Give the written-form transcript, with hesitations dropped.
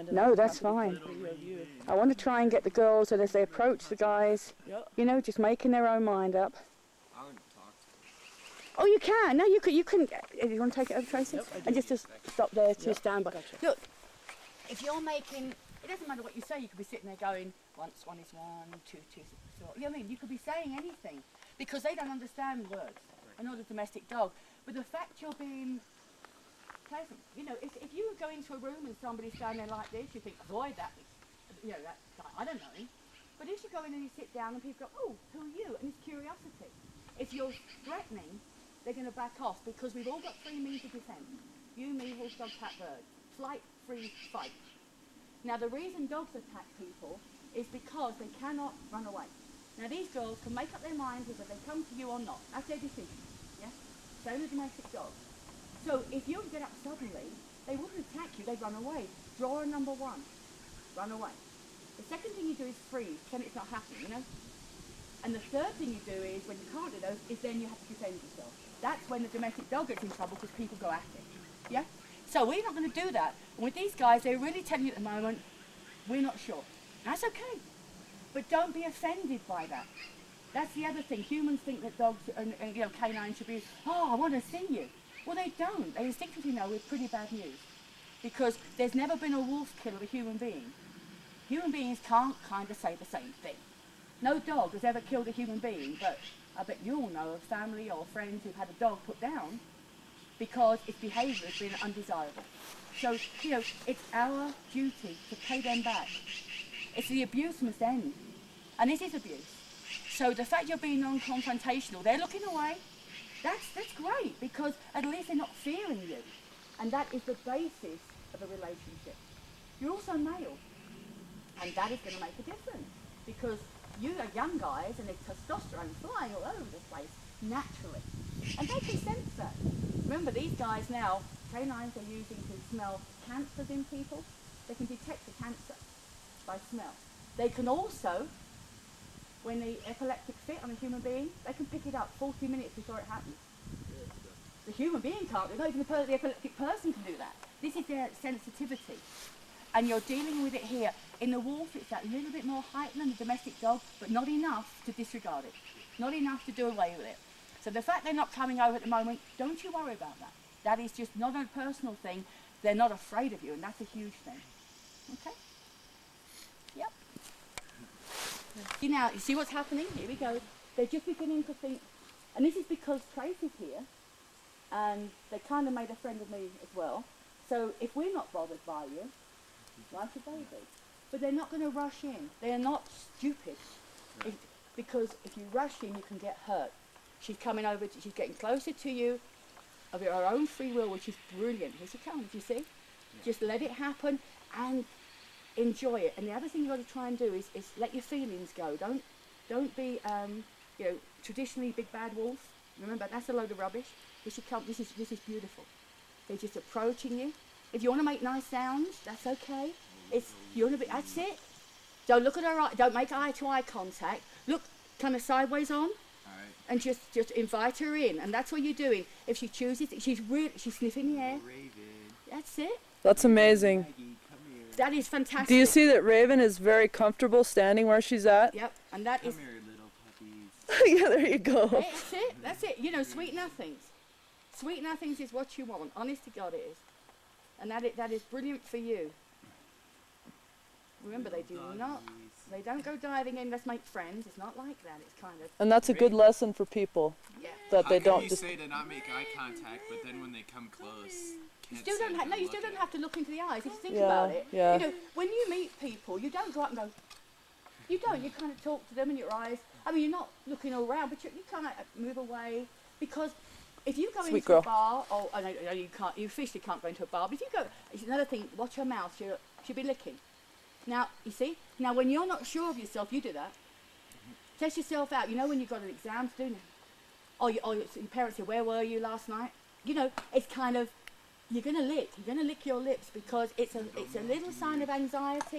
trying to... No, that's fine. I want to try and get the girls, and as they approach the guys, you know, just making their own mind up. I want to talk to them. Oh, you can. No, you can. You can. You want to take it over, Tracy? Yep, I do. And just stop there to Yep, stand by. gotcha. Look, if you're making, it doesn't matter what you say. You could be sitting there going, once one is one, two, two is four. You know what I mean? You could be saying anything because they don't understand words. Right. Not a domestic dog. But the fact you're being pleasant, you know, if you go into a room and somebody's standing there like this, you think, avoid that. You know, that guy, I don't know him. But if you go in and you sit down and people go, oh, who are you? And it's curiosity. If you're threatening, they're going to back off because we've all got three means of defence. You, me, horse, dog, cat, bird. Flight, freeze, fight. Now the reason dogs attack people is because they cannot run away. Now these girls can make up their minds whether they come to you or not. That's their decision. Yeah? Same as domestic dogs. So if you get up suddenly, they wouldn't attack you, they'd run away. Draw a number one. Run away. The second thing you do is freeze, pretend it's not happening, you know? And the third thing you do is, when you can't do those, is then you have to defend yourself. That's when the domestic dog gets in trouble because people go at it. Yeah? So we're not going to do that. And with these guys, they're really telling you at the moment, we're not sure. That's okay. But don't be offended by that. That's the other thing. Humans think that dogs and you know, canines should be, oh, I want to see you. Well, they don't. They instinctively know we're pretty bad news. Because there's never been a wolf kill of a human being. Human beings can't kind of say the same thing. No dog has ever killed a human being, but I bet you all know of family or friends who've had a dog put down because its behaviour has been undesirable. So, you know, it's our duty to pay them back. It's the abuse must end. And this is abuse. So the fact you're being non-confrontational, they're looking away, that's great because at least they're not fearing you. And that is the basis of a relationship. You're also male. And that is going to make a difference because you are young guys and there's testosterone flying all over the place naturally. And they can sense that. Remember, these guys now, canines are using to smell cancers in people. They can detect the cancer by smell. They can also, when the epileptic fit on a human being, they can pick it up 40 minutes before it happens. The human being can't do that, even the epileptic person can do that. This is their sensitivity. And you're dealing with it here. In the wolf, it's that little bit more heightened than the domestic dog, but not enough to disregard it. Not enough to do away with it. So the fact they're not coming over at the moment, don't you worry about that. That is just not a personal thing. They're not afraid of you, and that's a huge thing. Okay? Yep. Now, you see what's happening? Here we go. They're just beginning to think, and this is because Tracy's here, and they kind of made a friend of me as well. So if we're not bothered by you, why should they be? But they're not going to rush in. They're not stupid. Because if you rush in, you can get hurt. She's coming over, she's getting closer to you of her own free will, which is brilliant. Here she comes, you see? Yeah. Just let it happen and enjoy it. And the other thing you've got to try and do is let your feelings go. Don't be, you know, traditionally big bad wolf. Remember, that's a load of rubbish. Here she comes. This is beautiful. They're just approaching you. If you want to make nice sounds, that's okay. You want to be. That's it. Don't look at her eye. Don't make eye-to-eye contact. Look kind of sideways on, and just invite her in. And that's what you're doing. If she chooses, she's sniffing the air. That's it. That's amazing. That is fantastic. Do you see that Raven is very comfortable standing where she's at? Yep. And that is. Come here, little puppies. Yeah, there you go. Hey, that's it. That's it. You know, sweet nothings. Sweet nothings is what you want. Honest to God, it is. And that is brilliant for you. Remember, they don't go diving in, let's make friends. It's not like that. It's kind of. And that's a good lesson for people. Yeah. That they don't. You say to not make eye contact, but then when they come close, You still don't have to look into the eyes. If you think Yeah, about it, yeah. you know, when you meet people, you don't go up and go. You don't. You kind of talk to them in your eyes. I mean, you're not looking all around, but you kind of move away because. If you go into a bar, I know you can't. You officially can't go into a bar. But if you go, it's another thing. Watch her mouth. She'll be licking. Now you see. Now when you're not sure of yourself, you do that. Test yourself out. You know when you've got an exam to do. Or your parents say, "Where were you last night?" You know, it's kind of. You're gonna lick. You're gonna lick your lips because it's a little sign of anxiety.